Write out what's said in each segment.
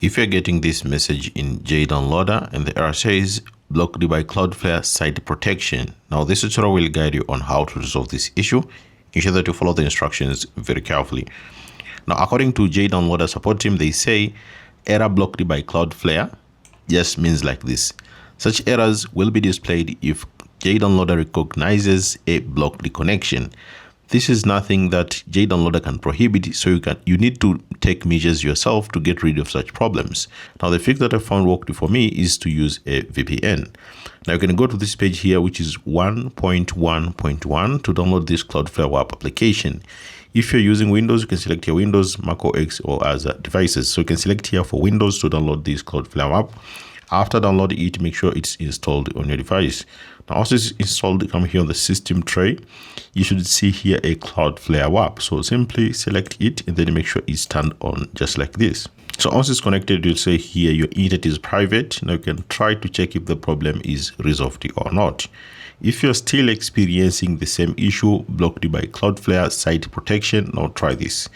If you're getting this message in JDownloader and the error says blocked by Cloudflare site protection. Now this tutorial will guide you on how to resolve this issue. Ensure that you follow the instructions very carefully. Now according to JDownloader support team, they say error blocked by Cloudflare just means like this. Such errors will be displayed if JDownloader recognizes a blocked connection. This is nothing that JDownloader can prohibit, so you need to take measures yourself to get rid of such problems. Now the fix that I found worked for me is to use a VPN. Now you can go to this page here, which is 1.1.1 to download this Cloudflare web application. If you're using Windows, you can select your Windows, Mac OS, or other devices. So you can select here for Windows to download this Cloudflare app. After downloading it, make sure it's installed on your device. Now, once it's installed, come here on the system tray. You should see here a Cloudflare app. So simply select it and then make sure it's turned on just like this. So once it's connected, you'll say here your internet is private. Now you can try to check if the problem is resolved or not. If you're still experiencing the same issue, blocked by Cloudflare site protection, now try this.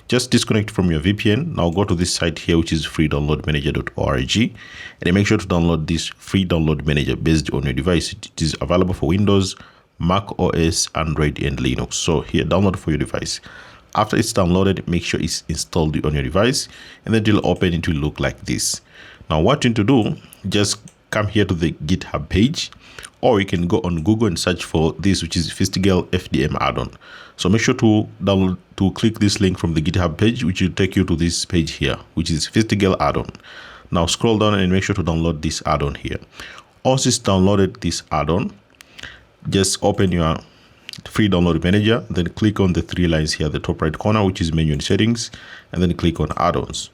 Just disconnect from your VPN. Now go to this site here, which is freedownloadmanager.org, and make sure to download this free download manager based on your device. It is available for Windows, Mac OS, Android, and Linux. So here, download for your device. After it's downloaded, make sure it's installed on your device, and then it'll open. It will look like this. Now what you need to do, just come here to the GitHub page, or you can go on Google and search for this, which is Fistigal FDM add-on. So make sure to click this link from the GitHub page, which will take you to this page here, which is Fistigal add-on. Now scroll down and make sure to download this add-on here. Once it's downloaded this add-on, just open your free download manager, then click on the three lines here at the top right corner, which is menu and settings, and then click on add-ons.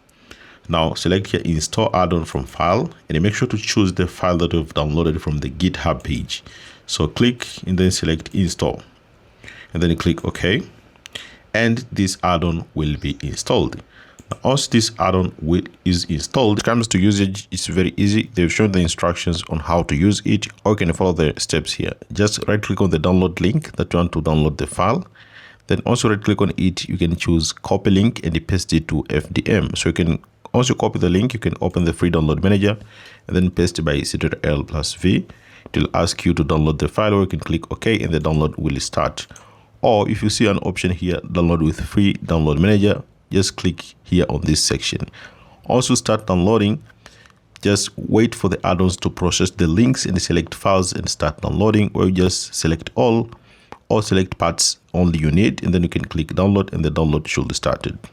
Now select here install add-on from file, and make sure to choose the file that you've downloaded from the GitHub page. So click and then select install, and then click OK, and this add-on will be installed. Now, once this add-on is installed, it comes to usage. It's very easy. They've shown the instructions on how to use it, or you can follow the steps here. Just right click on the download link that you want to download the file. Then also right click on it, you can choose copy link and paste it to FDM. So you can, once you copy the link, you can open the free download manager and then paste by Ctrl+V. It will ask you to download the file, or you can click OK and the download will start. Or if you see an option here, download with free download manager, just click here on this section. Also start downloading. Just wait for the add-ons to process the links and select files and start downloading, or you just select all or select parts only you need, and then you can click download and the download should be started.